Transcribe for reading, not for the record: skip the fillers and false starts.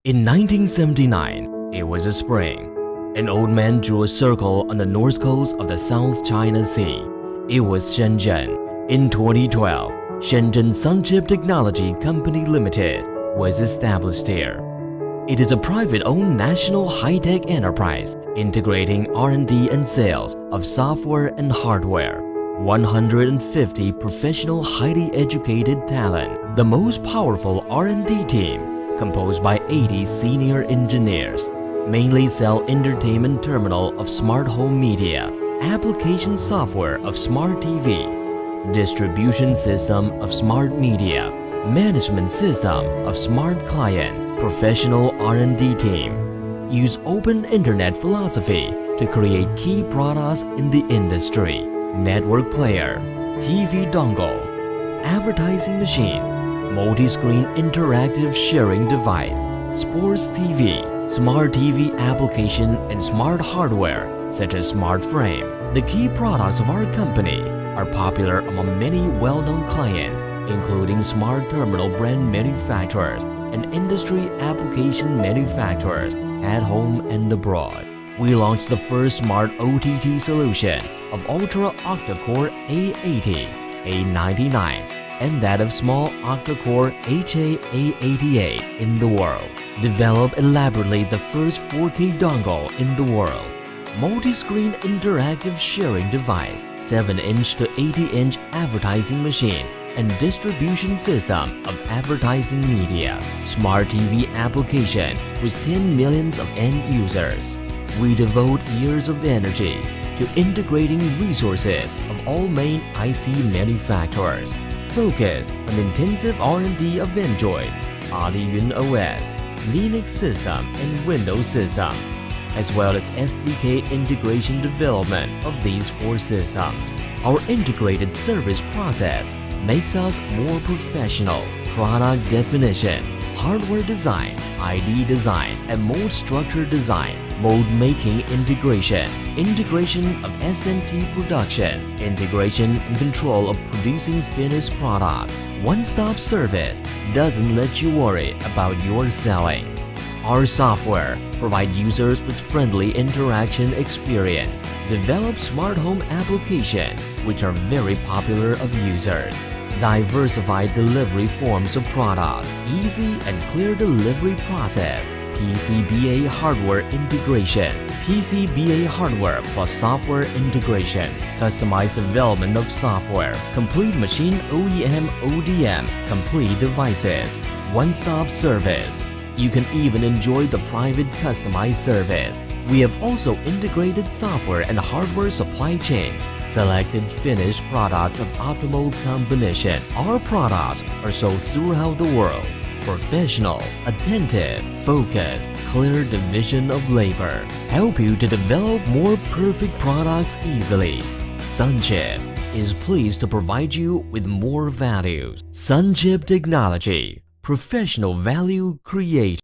In 1979, it was a spring. An old man drew a circle on the north coast of the South China Sea. It was Shenzhen. In 2012, Shenzhen Sunchip Technology Company Limited was established here. It is a private-owned national high-tech enterprise integrating R&D and sales of software and hardware. 150 professional, highly educated talent. The most powerful R&D team, composed by 80 senior engineers, mainly sell entertainment terminal of smart home media, application software of smart TV, distribution system of smart media, management system of smart client. Professional R&D team use open internet philosophy to create key products in the industry. Network player, TV dongle, advertising machine, multi-screen interactive sharing device, sports TV, smart TV application and smart hardware such as smart frame. The key products of our company are popular among many well-known clients, including smart terminal brand manufacturers and industry application manufacturers at home and abroad. We launched the first smart OTT solution of Ultra Octa-Core A80, A99, and that of small octa-core HA-A88 in the world. Developed elaborately the first 4K dongle in the world. Multi-screen interactive sharing device, 7-inch to 80-inch advertising machine, and distribution system of advertising media. Smart TV application with 10 millions of end users. We devote years of energy to integrating resources of all main IC manufacturers. Focus on intensive R&D of Android, Aliyun OS, Linux system and Windows system, as well as SDK integration development of these 4 systems. Our integrated service process makes us more professional. Product definition, hardware design, ID design and mold structure design, mold making integration, integration of SMT production, integration and control of producing finished product. One-stop service doesn't let you worry about your selling. Our software provides users with friendly interaction experience. Develop smart home applications which are very popular of users. Diversified delivery forms of products, easy and clear delivery process, PCBA hardware integration, PCBA hardware plus software integration, customized development of software, complete machine OEM ODM, complete devices, one-stop service. You can even enjoy the private customized service. We have also integrated software and hardware supply chains. Selected finished products of optimal combination. Our products are sold throughout the world. Professional, attentive, focused, clear division of labor. Help you to develop more perfect products easily. Sunchip is pleased to provide you with more values. Sunchip Technology, professional value creation.